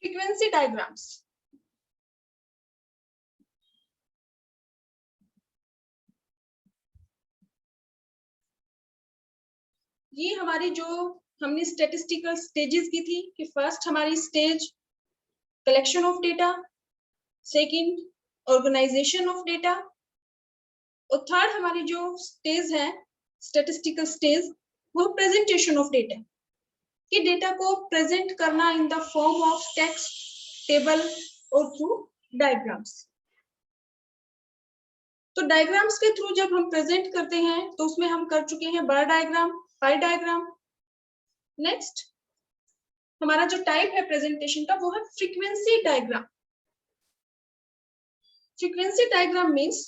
Frequency diagrams. ये हमारी जो हमने स्टैटिस्टिकल स्टेजेस की थी कि फर्स्ट हमारी stage collection of data, second organization of data, और थर्ड हमारी जो स्टेज है स्टैटिस्टिकल स्टेज वो प्रेजेंटेशन ऑफ डेटा, कि डेटा को प्रेजेंट करना in the form of text, table और थ्रू डायग्राम्स। तो डायग्राम्स के थ्रू जब हम प्रेजेंट करते हैं तो उसमें हम कर चुके हैं बार डायग्राम, पाई डायग्राम। नेक्स्ट हमारा जो टाइप है प्रेजेंटेशन का वो है frequency diagram. Frequency diagram means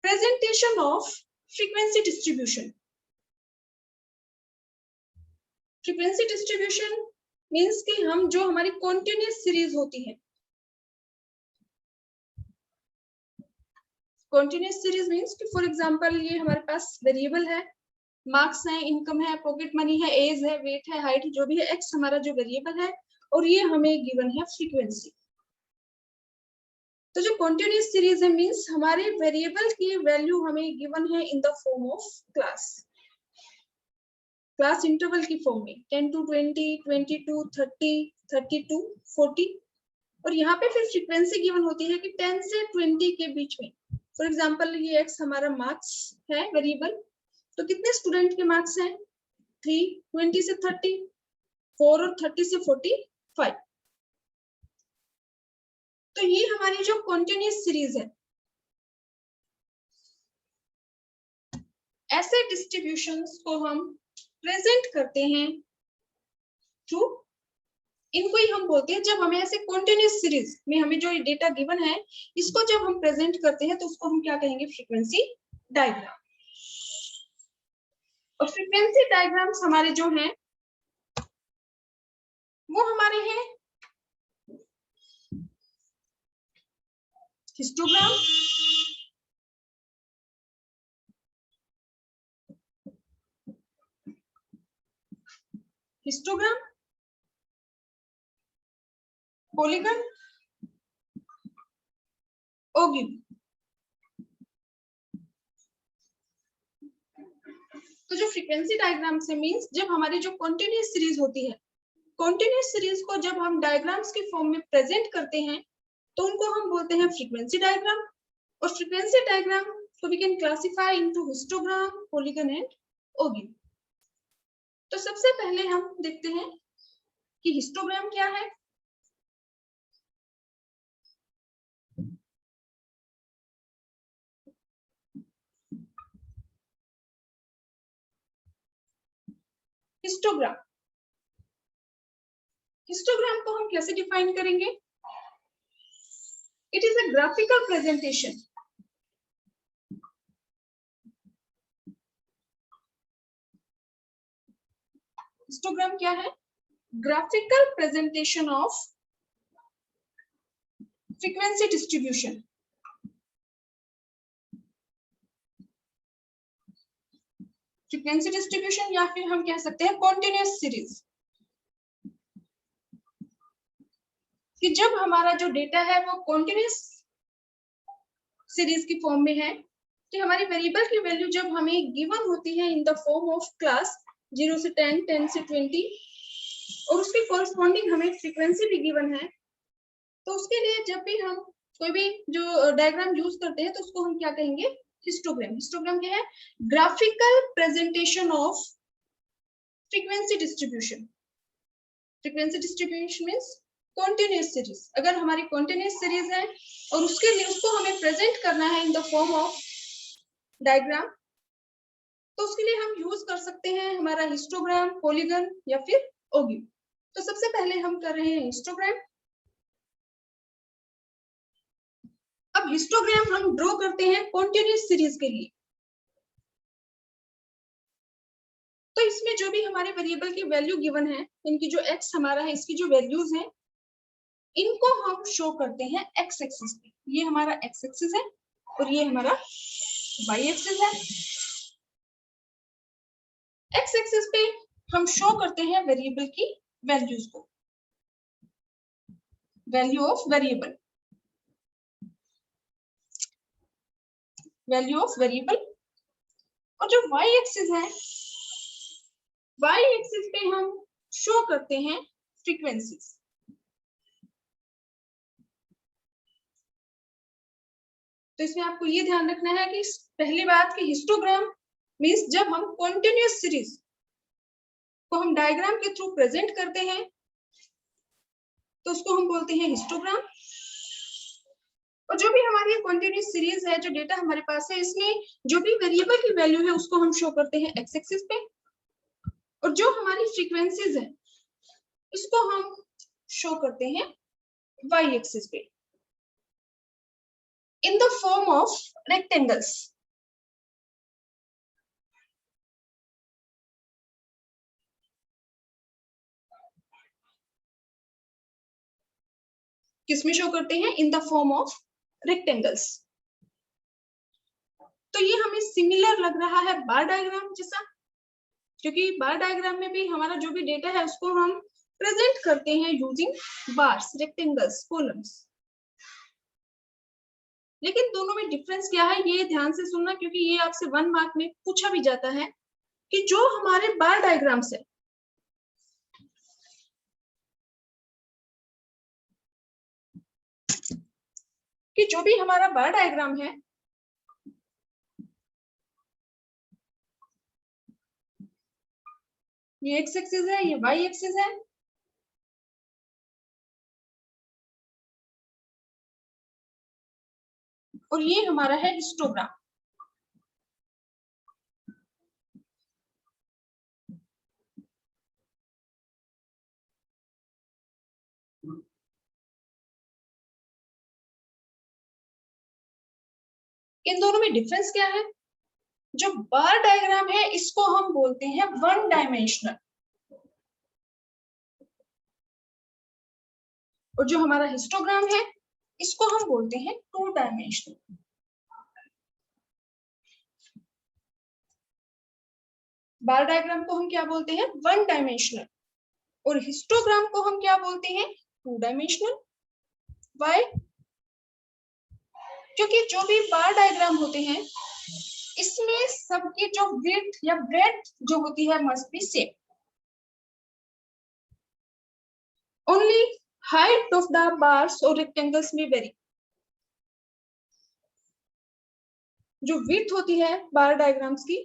presentation of frequency distribution. Frequency distribution means कि हम जो हमारी कॉन्टिन्यूअस सीरीज होती है, कॉन्टिन्यूअस सीरीज मीन्स कि फॉर एग्जांपल ये हमारे पास वेरिएबल है, मार्क्स है, इनकम है, पॉकेट मनी है, एज है, वेट है, हाइट, जो भी है, एक्स हमारा जो वेरिएबल है, और ये हमें गिवन है फ्रीक्वेंसी। तो जो कॉन्टिन्यूअस सीरीज है मीन्स हमारे वेरिएबल की वैल्यू हमें गिवन है इन the form of class, class interval की फॉर्म में 10 to 20, 22, 30, 32, 40, और यहाँ पे फिर फ्रीक्वेंसी गिवन होती है कि 10 से 20 के बीच में। फॉर एग्जांपल ये एक्स हमारा मार्क्स है वेरिएबल, तो कितने स्टूडेंट के मार्क्स हैं 3, 20 से 30, 4 और 30 से 45। तो ये हमारी जो कॉन्टिन्यूअस सीरीज है, ऐसे डिस्ट्रीब्यूशंस को हम प्रेजेंट करते हैं थ्रू, इनको ही हम बोलते हैं, जब हमें ऐसे कॉन्टिन्यूअस सीरीज में हमें जो डेटा गिवन है इसको जब हम प्रेजेंट करते हैं तो उसको हम क्या कहेंगे, फ्रीक्वेंसी डायग्राम। और फ्रीक्वेंसी डायग्राम्स हमारे जो हैं वो हमारे हैं हिस्टोग्राम, हिस्टोग्राम, पॉलीगन, ओगिव। तो जो फ्रीक्वेंसी डायग्राम से मींस जब हमारी जो कॉन्टिन्यूअस सीरीज होती है, कॉन्टिन्यूअस सीरीज को जब हम डायग्राम्स के फॉर्म में प्रेजेंट करते हैं तो उनको हम बोलते हैं फ्रीक्वेंसी डायग्राम। और फ्रीक्वेंसी डायग्राम को we can classify into histogram, polygon and ogive. तो सबसे पहले हम देखते हैं कि हिस्टोग्राम क्या है। हिस्टोग्राम, हिस्टोग्राम को हम कैसे डिफाइन करेंगे? It is a graphical presentation. Histogram क्या है? Graphical presentation of frequency distribution. Frequency distribution या फिर हम कह सकते हैं कॉन्टिन्यूअस सीरीज, कि जब हमारा जो डेटा है वो कॉन्टिन्यूअस सीरीज की फॉर्म में है, कि हमारी वेरिएबल की वैल्यू जब हमें गिवन होती है इन द फॉर्म ऑफ क्लास 0 से 10, 10 से 20, और उसके कॉरस्पॉन्डिंग हमें फ्रीक्वेंसी भी गिवन है, तो उसके लिए जब भी हम कोई भी जो डायग्राम यूज करते हैं तो उसको हम क्या कहेंगे, हिस्टोग्राम। हिस्टोग्राम क्या है? Graphical presentation of frequency distribution. Frequency distribution means continuous series. अगर हमारी कॉन्टिन्यूअस सीरीज है और उसके लिए उसको हमें प्रेजेंट करना है इन द फॉर्म ऑफ डायग्राम, तो उसके लिए हम यूज कर सकते हैं हमारा हिस्टोग्राम, पॉलीगन या फिर ओगिव। तो सबसे पहले हम कर रहे हैं हिस्टोग्राम। अब हिस्टोग्राम हम ड्रॉ करते हैं कॉन्टिन्यूअस सीरीज के लिए। तो इसमें जो भी हमारे वेरिएबल की वैल्यू गिवन है, इनकी जो एक्स हमारा है इसकी जो वैल्यूज हैं, इनको हम शो करते हैं एक्स एक्सिस पे। ये हमारा एक्स एक्सिस है और ये हमारा वाई एक्सिस है। एक्स एक्सिस पे हम शो करते हैं वेरिएबल की वैल्यूज को, value of variable, value of variable. और जो y एक्सिस है, y एक्सिस पे हम शो करते हैं फ्रीक्वेंसीज। तो इसमें आपको ये ध्यान रखना है कि पहली बात कि हिस्टोग्राम मीन्स जब हम कॉन्टिन्यूअस सीरीज को हम डायग्राम के थ्रू प्रेजेंट करते हैं तो उसको हम बोलते हैं हिस्टोग्राम। और जो भी हमारी कॉन्टिन्यूअस सीरीज है, जो डेटा हमारे पास है, इसमें जो भी वेरिएबल की वैल्यू है उसको हम शो करते हैं एक्स एक्सिस पे, और जो हमारी फ्रीक्वेंसीज है इसको हम शो करते हैं वाई एक्सिस पे इन द फॉर्म ऑफ रेक्टेंगल्स। किसमें शो करते हैं? इन द फॉर्म ऑफ रेक्टेंगल्स। तो ये हमें सिमिलर लग रहा है बार डायग्राम जैसा, क्योंकि बार डायग्राम में भी हमारा जो भी डेटा है उसको हम प्रेजेंट करते हैं यूजिंग बार्स, रेक्टेंगल्स, कॉलम्स। लेकिन दोनों में डिफरेंस क्या है ये ध्यान से सुनना, क्योंकि ये आपसे 1 मार्क में पूछा भी जाता है कि जो हमारे बार डायग्राम्स है कि जो भी हमारा बार डायग्राम है ये एक्स एक्सिस है, ये वाई एक्सिस है, और ये हमारा है हिस्टोग्राम। इन दोनों में डिफरेंस क्या है? जो बार डायग्राम है इसको हम बोलते हैं 1 डायमेंशनल, और जो हमारा हिस्टोग्राम है इसको हम बोलते हैं 2 डायमेंशनल। बार डायग्राम को हम क्या बोलते हैं? 1 डायमेंशनल, और हिस्टोग्राम को हम क्या बोलते हैं? 2 डायमेंशनल। वाई? क्योंकि जो भी बार डायग्राम होते हैं इसमें सबकी जो विड्थ या ब्रेड्थ जो होती है must be same, only height of the bars और रेक्टेंगल्स में वेरी। जो विड्थ होती है बार डायग्राम्स की,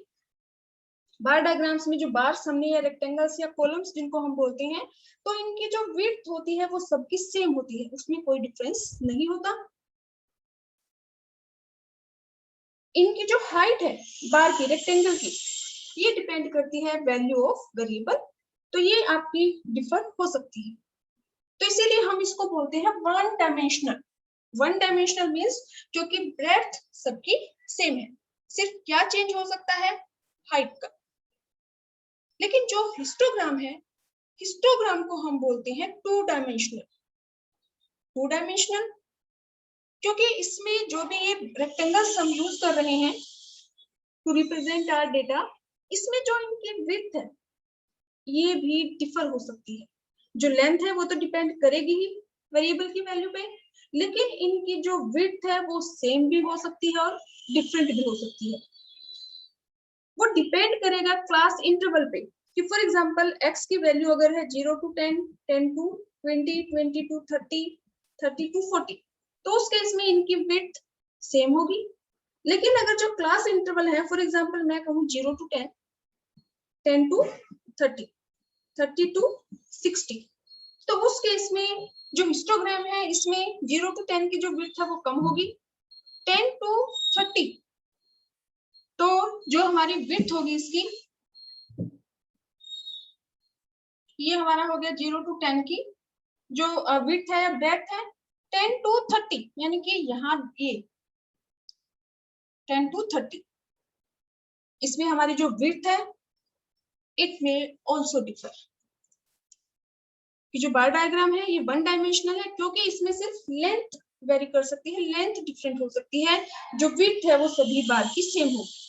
बार डायग्राम्स में जो बार्स हमने या रेक्टेंगल्स या कॉलम्स जिनको हम बोलते हैं, तो इनकी जो विड्थ होती है वो सबकी सेम होती है, उसमें कोई डिफरेंस नहीं होता। इनकी जो हाइट है बार की, रेक्टेंगल की, ये डिपेंड करती है वैल्यू ऑफ वेरिएबल, तो ये आपकी डिफर हो सकती है। तो इसीलिए हम इसको बोलते हैं 1 डायमेंशनल। 1 डायमेंशनल मीन्स क्योंकि ब्रेड्थ सबकी सेम है, सिर्फ क्या चेंज हो सकता है? हाइट का। लेकिन जो हिस्टोग्राम है, हिस्टोग्राम को हम बोलते हैं 2 डायमेंशनल। 2 डायमेंशनल क्योंकि इसमें जो भी ये रेक्टेंगल्स हम यूज कर रहे हैं टू रिप्रेजेंट आवर डेटा, इसमें जो इनकी विड्थ है ये भी डिफर हो सकती है। जो लेंथ है वो तो डिपेंड करेगी ही वेरिएबल की वैल्यू पे, लेकिन इनकी जो विड्थ है वो सेम भी हो सकती है और डिफरेंट भी हो सकती है। वो डिपेंड करेगा क्लास इंटरवल पे, कि फॉर एग्जांपल x की वैल्यू अगर है 0 to 10, 10 to 20, 20 to 30, 30 to 40, तो उस केस में इनकी विड्थ सेम होगी। लेकिन अगर जो क्लास इंटरवल है, फॉर एग्जांपल मैं कहूँ 0 to 10, 10 to 30, 30 to 60, तो उस केस में जो हिस्टोग्राम है इसमें 0 to 10 की जो विड्थ है वो कम होगी, 10 to 30 तो जो हमारी विड्थ होगी इसकी, ये हमारा हो गया 0 to 10 की जो विड्थ है, ब्रेड्थ है 10 to 30, यानी कि यहाँ ये 10 to 30, इसमें हमारी जो विड्थ है इट में ऑल्सो डिफर। कि जो बार डायग्राम है ये 1 डायमेंशनल है क्योंकि इसमें सिर्फ लेंथ वेरी कर सकती है, लेंथ डिफरेंट हो सकती है, जो विड्थ है वो सभी बार की सेम होगी।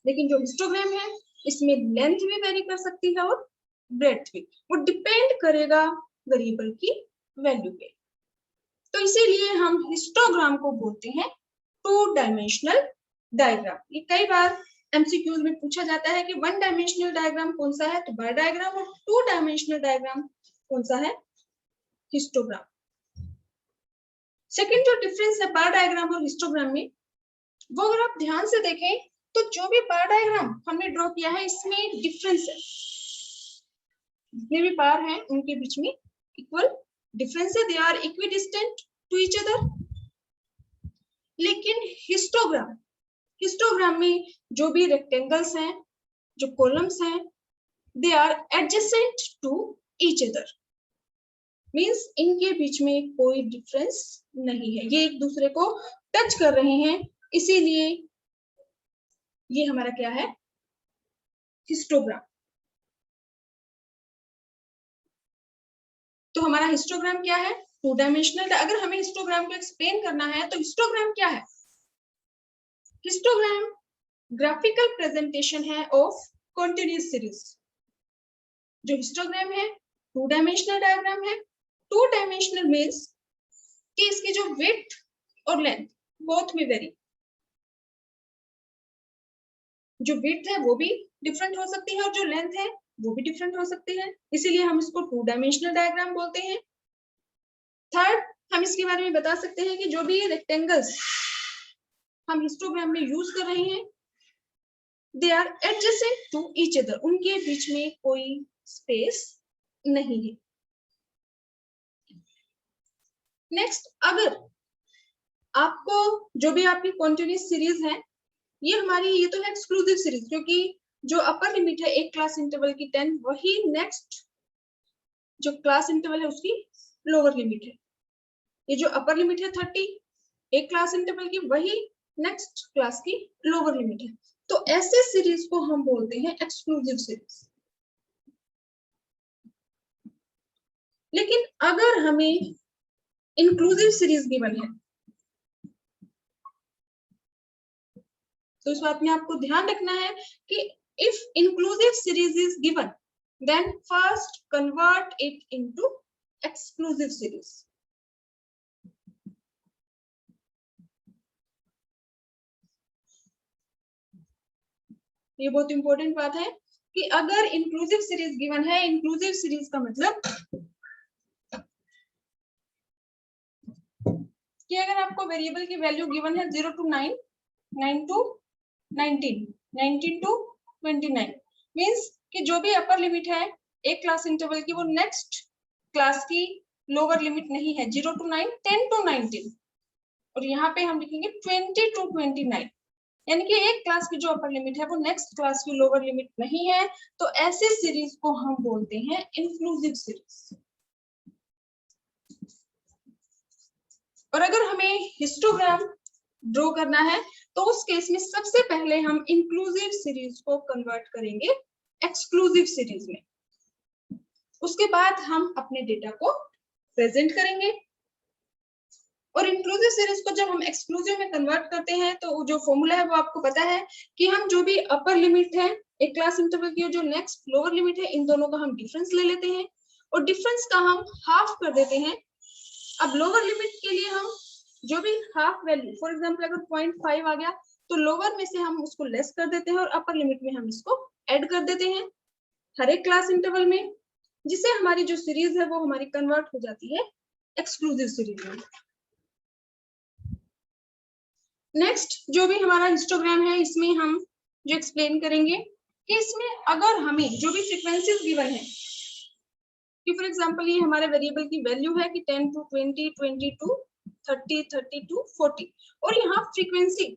लेकिन जो हिस्टोग्राम है इसमें लेंथ भी वेरी कर सकती है और ब्रेड्थ भी, वो डिपेंड करेगा वेरिएबल की वैल्यू पे। तो इसीलिए हम हिस्टोग्राम को बोलते हैं टू डायमेंशनल डायग्राम। ये कई बार एमसीक्यूज में पूछा जाता है कि वन डायमेंशनल डायग्राम कौन सा है, तो बार डायग्राम, और टू डायमेंशनल डायग्राम कौन सा है, हिस्टोग्राम। सेकंड जो डिफरेंस है बार डायग्राम और हिस्टोग्राम में, वो अगर आप ध्यान से देखें तो जो भी बार डायग्राम हमने ड्रॉ किया है इसमें डिफरेंस है, जितने भी बार हैं उनके बीच में इक्वल डिफरेंस है, they are equidistant to each other. लेकिन हिस्टोग्राम में जो भी रेक्टेंगल्स हैं, जो कॉलम्स हैं, they are adjacent to each other, means इनके बीच में कोई डिफरेंस नहीं है, ये एक दूसरे को टच कर रहे हैं, इसीलिए ये हमारा क्या है, हिस्टोग्राम। तो हमारा हिस्टोग्राम क्या है, टू डायमेंशनल। अगर हमें हिस्टोग्राम को एक्सप्लेन करना है तो हिस्टोग्राम क्या है, हिस्टोग्राम ग्राफिकल प्रेजेंटेशन है ऑफ कंटीन्यूअस सीरीज। जो हिस्टोग्राम है टू डायमेंशनल डायग्राम है। टू डायमेंशनल मींस कि इसकी जो विड्थ और लेंथ बोथ में वेरी, जो विड्थ है वो भी डिफरेंट हो सकती है और जो लेंथ है वो भी डिफरेंट हो सकती है, इसीलिए हम इसको टू डायमेंशनल डायग्राम बोलते हैं। थर्ड, हम इसके बारे में बता सकते हैं कि जो भी रेक्टेंगल्स हम हिस्टोग्राम में यूज कर रहे हैं, they are adjacent to each other, उनके बीच में कोई स्पेस नहीं है। नेक्स्ट, अगर आपको जो भी आपकी कॉन्टिन्यूअस सीरीज है, ये हमारी, ये तो है एक्सक्लूसिव सीरीज, क्योंकि जो अपर लिमिट है एक क्लास इंटरवल की 10, वही नेक्स्ट जो क्लास इंटरवल है उसकी लोअर लिमिट है। ये जो अपर लिमिट है 30 एक क्लास इंटरवल की, वही नेक्स्ट क्लास की लोअर लिमिट है। तो ऐसे सीरीज को हम बोलते हैं एक्सक्लूसिव सीरीज। लेकिन अगर हमें इंक्लूसिव सीरीज गिवन है, तो इस बात में आपको ध्यान रखना है कि if inclusive series is given, then first convert it into exclusive series. ये बहुत इंपॉर्टेंट बात है कि अगर इंक्लूसिव सीरीज गिवन है, इंक्लूसिव सीरीज का मतलब कि अगर आपको वेरिएबल की वैल्यू गिवन है 0 to 9, 9 to 19, 19 to 29, मींस कि जो भी अपर लिमिट है एक क्लास इंटरवल की, वो नेक्स्ट क्लास की लोअर लिमिट नहीं है। 0 to 9, 10 to 19, और यहाँ पे हम लिखेंगे 20 to 29, यानी कि एक क्लास की जो अपर लिमिट है वो नेक्स्ट क्लास की लोअर लिमिट नहीं है। तो ऐसे सीरीज को हम बोलते हैं इंक्लूसिव सीरीज। और अगर हमें हिस्टोग्राम ड्रॉ करना है तो उस केस में सबसे पहले हम इंक्लूसिव सीरीज को कन्वर्ट करेंगे एक्सक्लूसिव सीरीज में, उसके बाद हम अपने डेटा को प्रेजेंट करेंगे। और इंक्लूसिव सीरीज को जब हम एक्सक्लूसिव में कन्वर्ट करते हैं तो जो फॉर्मूला है वो आपको पता है कि हम जो भी अपर लिमिट है एक क्लास इंटरवल की और जो नेक्स्ट लोअर लिमिट है, इन दोनों का हम डिफरेंस ले लेते हैं और डिफरेंस का हम हाफ कर देते हैं। अब लोअर लिमिट के लिए हम जो भी हाफ वैल्यू, फॉर एग्जांपल अगर 0.5 आ गया तो लोअर में से हम उसको लेस कर देते हैं और अपर लिमिट में हम इसको ऐड कर देते हैं हर एक क्लास इंटरवल में, जिससे हमारी जो सीरीज है वो हमारी कन्वर्ट हो जाती है एक्सक्लूसिव सीरीज में। नेक्स्ट, जो भी हमारा हिस्टोग्राम है इसमें हम जो एक्सप्लेन करेंगे कि इसमें अगर हमें जो भी फ्रीक्वेंसीज गिवन है, कि फॉर एग्जांपल ये हमारे वेरिएबल की वैल्यू है कि 10 to 20, 20 to 30, 30 to 40, और यहाँ फ्रीक्वेंसी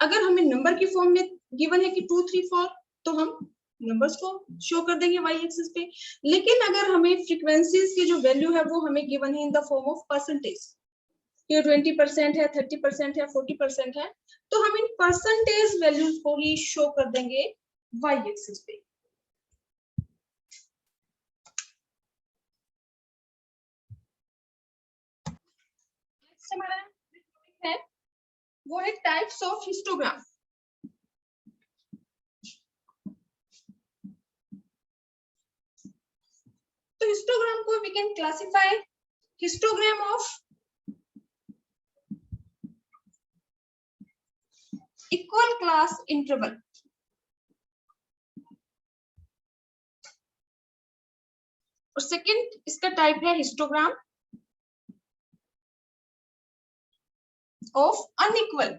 अगर हमें नंबर की फॉर्म में गिवन है कि 2, 3, 4, तो हम नंबर्स को शो कर देंगे वाई एक्सिस पे। लेकिन अगर हमें फ्रीक्वेंसीज की जो वैल्यू है वो हमें गिवन है इन द फॉर्म ऑफ परसेंटेज, ये 20% है, 30% है, 40% है, तो हम इन परसेंटेज वैल्यूज को ही शो कर देंगे वाई एक्सिस पे। हमारा है वो है टाइप्स ऑफ हिस्टोग्राम। तो हिस्टोग्राम को we can classify histogram of equal class interval. और सेकंड इसका टाइप है histogram of unequal.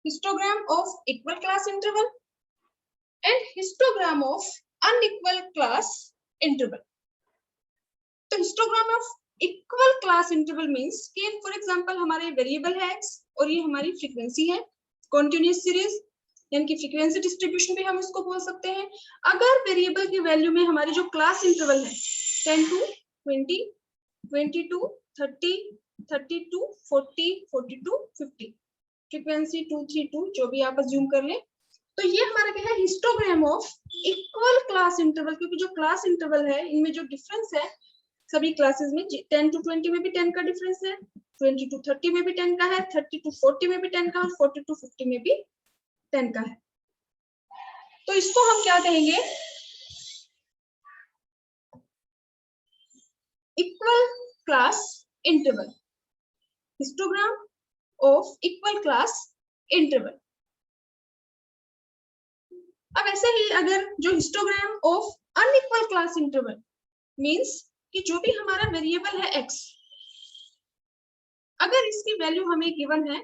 Histogram of equal class interval and histogram of unequal class interval. तो histogram of equal class interval means कि for example हमारे variable है x और ये हमारी फ्रीक्वेंसी है कॉन्टिन्यूअस सीरीज, यानी कि फ्रीक्वेंसी डिस्ट्रीब्यूशन भी हम इसको बोल सकते हैं। अगर वेरिएबल की वैल्यू में हमारी जो क्लास इंटरवल है 10 to 20, 20 to 30, 30 to 40, 40 to 50, frequency 232 जो भी आप अज्यूम कर ले, तो ये हमारा क्या है histogram of equal class interval. क्योंकि जो क्लास इंटरवल है इनमें जो डिफरेंस है सभी क्लासेस में 10 to 20 में भी 10 का डिफरेंस है, 20 to 30 में भी 10 का है, 30 to 40 में भी 10 का, और 40 to 50 में भी 10 का है। तो इसको हम क्या कहेंगे, equal class interval, histogram of equal class interval. अब ऐसे ही अगर जो histogram of unequal class interval means कि जो भी हमारा वेरिएबल है x, अगर इसकी वैल्यू हमें गिवन है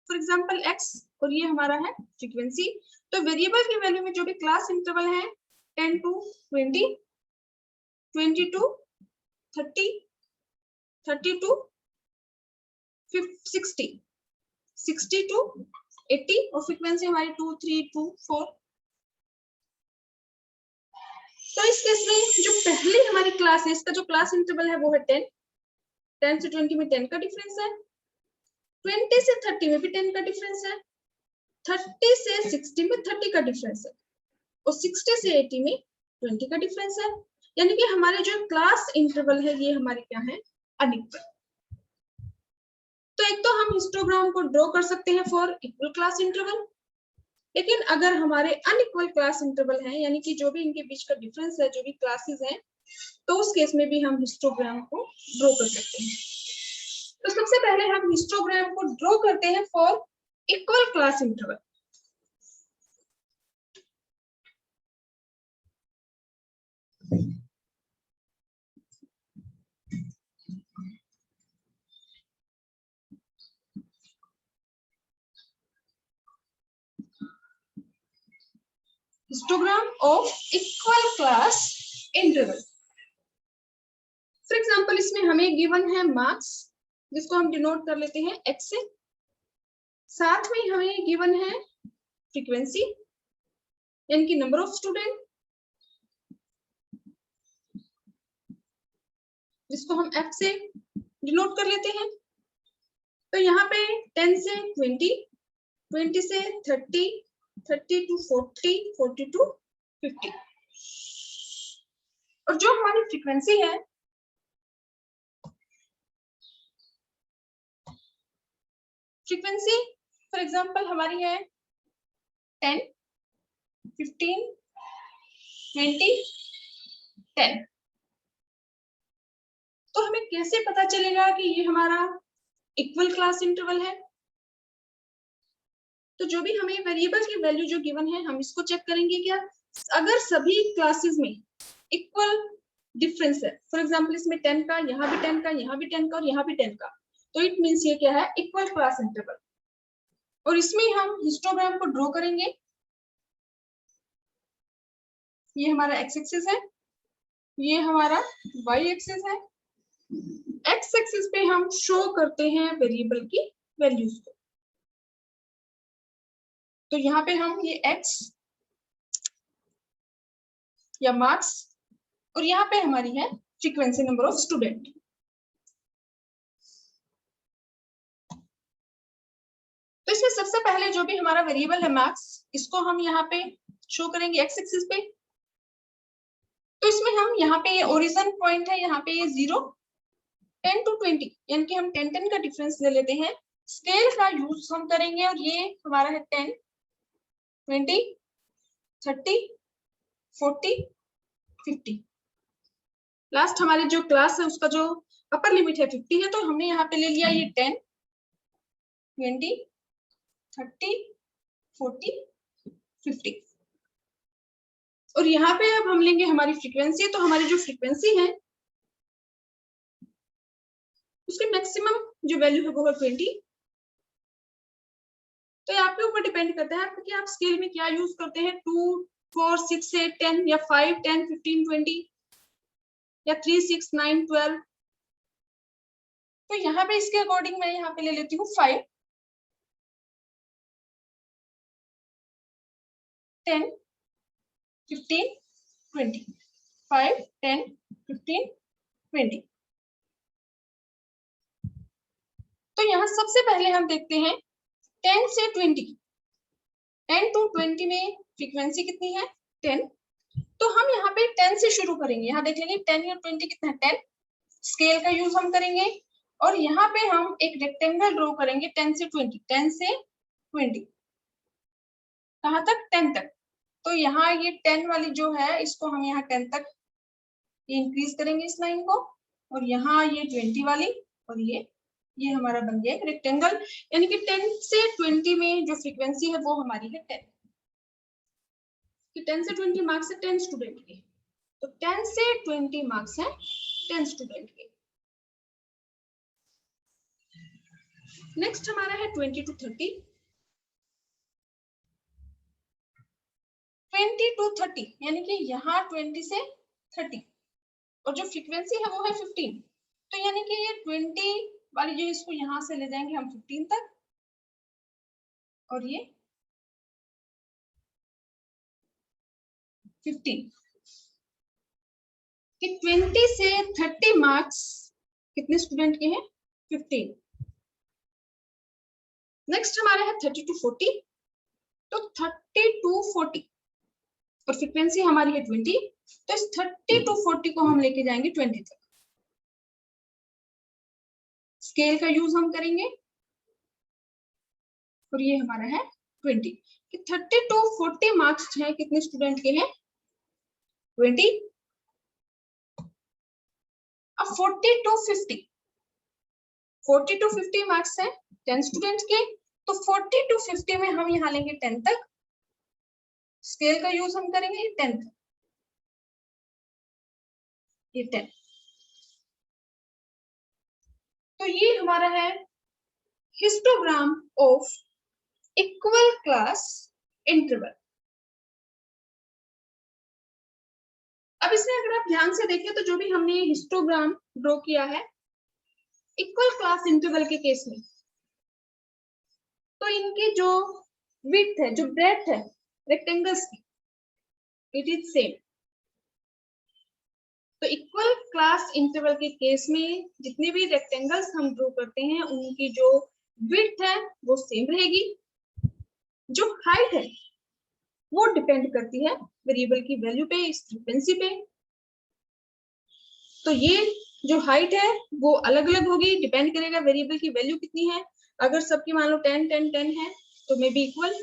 फॉर एग्जांपल x और ये हमारा है फ्रीक्वेंसी, तो वेरिएबल की वैल्यू में जो भी क्लास इंटरवल है 10 to 20, 20 to 30, 30 to 60, 60 to 80 और फ्रीक्वेंसी हमारी 2, 3, 2, 4। तो इस केस में जो पहली हमारी क्लास है इसका जो क्लास इंटरवल है वो है 10, 10 से 20 में 10 का डिफरेंस है, 20 से 30 में भी 10 का डिफरेंस है, 30 से 60 में 30 का डिफरेंस है, और 60 से 80 में 20 का डिफरेंस है। यानी कि हमारे जो क्लास इंटरवल है ये हमारे क्या है अनइक्वल। तो एक तो हम हिस्टोग्राम को ड्रॉ कर सकते हैं फॉर इक्वल क्लास इंटरवल, लेकिन अगर हमारे अनइक्वल क्लास इंटरवल है यानी कि जो भी इनके बीच का डिफरेंस है जो भी क्लासेस हैं, तो उस केस में भी हम हिस्टोग्राम को ड्रॉ कर सकते हैं। तो सबसे पहले हम हिस्टोग्राम को ड्रॉ करते हैं for equal class interval. Histogram of equal class interval. For example इसमें हमें गिवन है मार्क्स जिसको हम डिनोट कर लेते हैं x से, साथ में हमें गिवन है फ्रीक्वेंसी यानी कि नंबर ऑफ स्टूडेंट जिसको हम f से डिनोट कर लेते हैं। तो यहाँ पे 10 से 20, 20 से 30, 30 to 40, 40 to 50, और जो हमारी फ्रीक्वेंसी है फ्रीक्वेंसी फॉर एग्जांपल हमारी है 10, 15, 20, 10। तो हमें कैसे पता चलेगा कि ये हमारा इक्वल क्लास इंटरवल है? तो जो भी हमें वेरिएबल की वैल्यू जो गिवन है हम इसको चेक करेंगे क्या, अगर सभी क्लासेस में इक्वल डिफरेंस है, फॉर एग्जांपल इसमें 10 का, यहाँ भी 10 का, यहाँ भी 10 का और यहाँ भी 10 का, तो इट मींस ये क्या है इक्वल क्लास इंटरवल। और इसमें हम हिस्टोग्राम को ड्रॉ करेंगे। ये हमारा एक्स एक्सिस है, ये हमारा वाई एक्सिस है। एक्स एक्सिस पे हम शो करते हैं वेरिएबल की वैल्यूज को, तो यहाँ पे हम ये एक्स या मार्क्स और यहाँ पे हमारी है फ्रीक्वेंसी नंबर ऑफ स्टूडेंट। तो इसमें सबसे पहले जो भी हमारा वेरिएबल है मार्क्स, इसको हम यहाँ पे शो करेंगे एक्स एक्सिस पे। तो इसमें हम यहाँ पे ये ओरिजिन पॉइंट है, यहाँ पे ये 0, 10 to 20 यानी कि हम 10 का डिफरेंस ले लेते हैं। स्केल का यूज हम करेंगे और ये हमारा है 10, 20, 30, 40, 50। लास्ट हमारी जो क्लास है उसका जो अपर लिमिट है 50 है, तो हमने यहाँ पे ले लिया ये 10, 20, 30, 40, 50। और यहाँ पे अब हम लेंगे हमारी फ्रीक्वेंसी, तो हमारी जो फ्रीक्वेंसी है उसकी मैक्सिमम जो वैल्यू है वो है 20। तो ये आपके ऊपर डिपेंड करता है कि आप स्केल में क्या यूज करते हैं, 2, 4, 6, 8, 10 या 5, 10, 15, 20 या 3, 6, 9, 12। तो यहाँ पे इसके अकॉर्डिंग मैं यहाँ पे ले लेती हूँ 5, 10, 15, 20, 5, 10, 15, 20। तो यहाँ सबसे पहले हम देखते हैं 10 से 20, 10 to 20 में फ्रीक्वेंसी कितनी है 10। तो हम यहाँ पे 10 से शुरू करेंगे, यहाँ देख लेंगे 10 या 20 कितना है 10। स्केल का यूज हम करेंगे और यहाँ पे हम एक रेक्टेंगल ड्रॉ करेंगे 10 से 20, 10 से 20 कहाँ तक 10 तक। तो यहाँ ये 10 वाली जो है इसको हम यहाँ 10 तक इंक्रीज करेंगे इस लाइन को, और यहाँ ये 20 वाली, और ये हमारा बन गया एक रेक्टेंगल। यानी कि 10 से 20 में जो फ्रीक्वेंसी है वो हमारी है 10। कि 10 से 20 मार्क्स है 10 स्टूडेंट के, तो 10 से 20 मार्क्स है 10 स्टूडेंट के। नेक्स्ट हमारा है 20 to 30, 20 to 30 यानी कि यहाँ 20 से 30 और जो फ्रीक्वेंसी है वो है 15। तो यानी कि ये 20 वाली जो इसको यहाँ से ले जाएंगे हम 15 तक, और ये 15 कि 20 से 30 मार्क्स कितने स्टूडेंट के हैं 15। नेक्स्ट हमारा है 30 to 40, तो 30 to 40 और फ्रीक्वेंसी हमारी है 20, तो इस 30 to 40 को हम लेके जाएंगे 20 तक। स्केल का यूज हम करेंगे और ये हमारा है 20 कि 30 to 40 मार्क्स है कितने स्टूडेंट के हैं 20। अब 40 to 50, 40 to 50 मार्क्स है 10 स्टूडेंट के, तो 40 to 50 में हम यहाँ लेंगे 10 तक। स्केल का यूज हम करेंगे 10 तक, ये 10। तो ये हमारा है histogram of equal class interval. अब इसमें अगर आप ध्यान से देखें तो जो भी हमने हिस्टोग्राम ड्रॉ किया है इक्वल क्लास इंटरवल के केस में, तो इनकी जो विड्थ है, जो ब्रेड्थ है रेक्टेंगल्स की, इट इज सेम। तो इक्वल क्लास इंटरवल के केस में जितने भी रेक्टेंगल्स हम ड्रॉ करते हैं उनकी जो विड्थ है वो सेम रहेगी। जो हाइट है वो डिपेंड करती है वेरिएबल की वैल्यू पे, इस फ्रीक्वेंसी पे। तो ये जो हाइट है वो अलग अलग होगी, डिपेंड करेगा वेरिएबल की वैल्यू कितनी है। अगर सबकी मान लो 10, 10, 10 है तो मे बी इक्वल।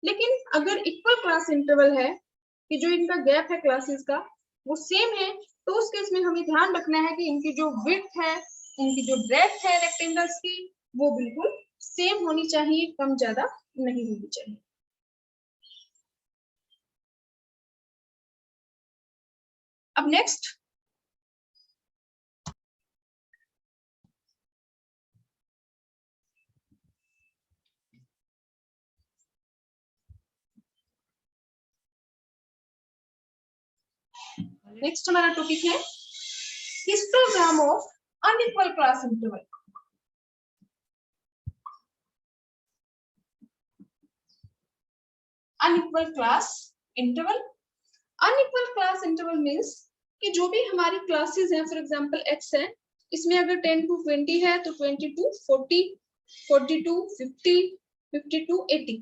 लेकिन अगर इक्वल क्लास इंटरवल है कि जो इनका गैप है क्लासेस का वो सेम है, तो उस केस में हमें ध्यान रखना है कि इनकी जो विड्थ है, इनकी जो ब्रेड्थ है रेक्टेंगल्स की, वो बिल्कुल सेम होनी चाहिए, कम ज्यादा नहीं होनी चाहिए। अब नेक्स्ट हमारा टॉपिक है histogram of unequal class interval. Unequal class interval, unequal class interval means कि जो भी हमारी क्लासेस हैं, फॉर एग्जांपल x है, इसमें अगर 10 to 20 है तो 20 to 40, 40 to 50, 50 to 80।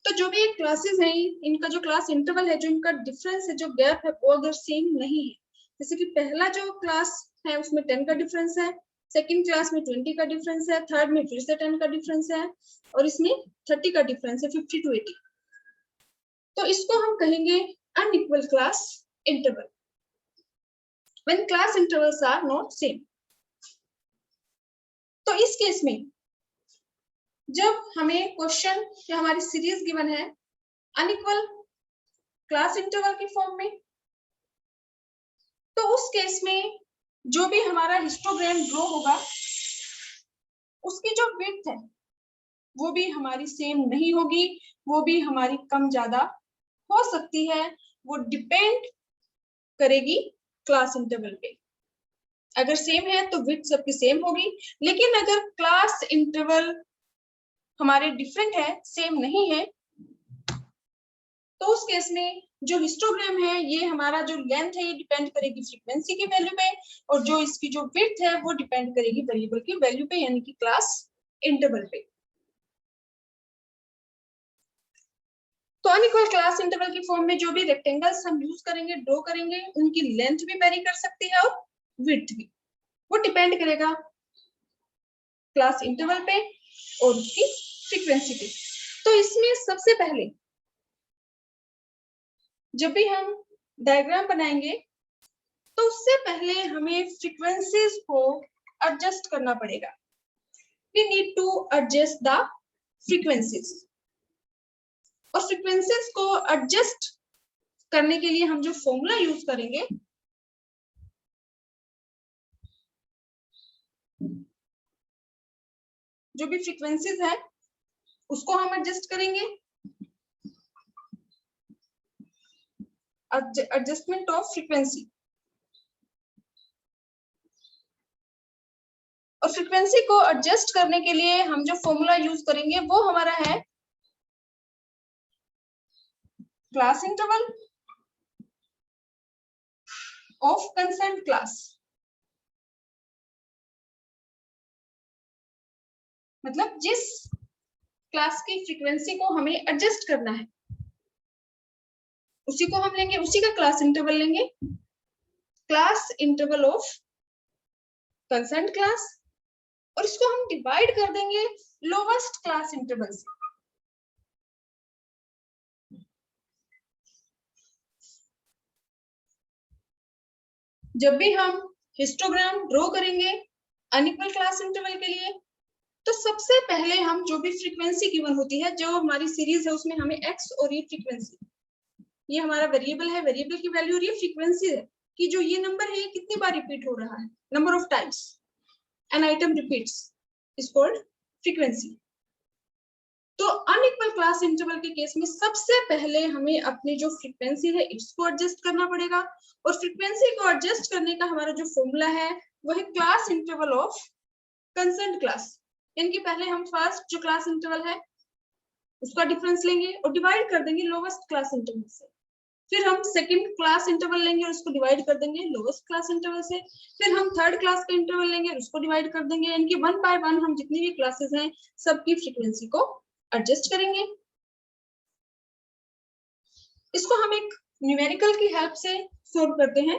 तो जो भी क्लासेस हैं इनका जो क्लास इंटरवल है, जो इनका डिफरेंस है, जो गैप है, वो अगर सेम नहीं है, जैसे कि पहला जो क्लास है उसमें 10 का डिफरेंस है, सेकंड क्लास में 20 का डिफरेंस है, थर्ड में फिर से 10 का डिफरेंस है, और इसमें 30 का डिफरेंस है, 50 to 80। तो इसको हम कहेंगे unequal class interval when class intervals are not same। तो इस केस में जब हमें क्वेश्चन या हमारी सीरीज गिवन है अनइक्वल क्लास इंटरवल की फॉर्म में, तो उस केस में जो भी हमारा हिस्टोग्राम ड्रॉ होगा उसकी जो विड्थ है वो भी हमारी सेम नहीं होगी, वो भी हमारी कम ज्यादा हो सकती है। वो डिपेंड करेगी क्लास इंटरवल पे। अगर सेम है तो विड्थ सबकी सेम होगी, लेकिन अगर क्लास इंटरवल हमारे डिफरेंट है, सेम नहीं है, तो उस केस में जो हिस्टोग्राम है ये हमारा जो लेंथ है ये डिपेंड करेगी फ्रीक्वेंसी की वैल्यू पे, और जो इसकी जो विड्थ है वो डिपेंड करेगी वेरिएबल की वैल्यू पे, यानी कि क्लास इंटरवल पे। तो अनइक्वल क्लास इंटरवल की फॉर्म में जो भी रेक्टेंगल्स हम यूज करेंगे, ड्रॉ करेंगे, उनकी लेंथ भी वेरी कर सकती है और विड्थ भी, वो डिपेंड करेगा क्लास इंटरवल पे और उसकी फ्रीक्वेंसी पे। तो इसमें सबसे पहले जब भी हम डायग्राम बनाएंगे तो उससे पहले हमें फ्रीक्वेंसीज को एडजस्ट करना पड़ेगा। We need to adjust the frequencies। और फ्रीक्वेंसीज को एडजस्ट करने के लिए हम जो फॉर्मूला यूज करेंगे, जो भी फ्रीक्वेंसीज है उसको हम एडजस्ट करेंगे। एडजस्टमेंट ऑफ फ्रीक्वेंसी, और फ्रीक्वेंसी को एडजस्ट करने के लिए हम जो फॉर्मूला यूज करेंगे वो हमारा है class interval of concern class. मतलब जिस क्लास की फ्रीक्वेंसी को हमें एडजस्ट करना है उसी को हम लेंगे, उसी का क्लास इंटरवल लेंगे, class interval of concern class, और इसको हम डिवाइड कर देंगे लोवेस्ट क्लास इंटरवल से। जब भी हम हिस्टोग्राम ड्रॉ करेंगे अनइक्वल क्लास इंटरवल के लिए, तो सबसे पहले हम जो भी फ्रीक्वेंसी गिवन होती है, जो हमारी सीरीज है उसमें हमें एक्स और ये फ्रीक्वेंसी, ये हमारा वेरिएबल है, वेरिएबल की वैल्यू और ये फ्रीक्वेंसी है कि जो ये नंबर है ये कितनी बार रिपीट हो रहा है, number of times an item repeats is called frequency. तो अनइक्वल क्लास इंटरवल के केस में सबसे पहले हमें अपनी जो फ्रीक्वेंसी है इसको एडजस्ट करना पड़ेगा, और फ्रीक्वेंसी को एडजस्ट करने का हमारा जो फॉर्मूला है वो है class interval of concern class. इनकी पहले हम फर्स्ट जो क्लास इंटरवल है उसका डिफरेंस लेंगे और डिवाइड कर देंगे लोवेस्ट क्लास इंटरवल से, फिर हम सेकंड क्लास इंटरवल लेंगे और उसको डिवाइड कर देंगे लोवेस्ट क्लास इंटरवल से, फिर हम थर्ड क्लास का इंटरवल लेंगे और उसको डिवाइड कर देंगे। इनकी वन बाय वन हम जितनी भी क्लासेस हैं सबकी फ्रीक्वेंसी को एडजस्ट करेंगे। इसको हम एक न्यूमेरिकल की हेल्प से सोल्व करते हैं।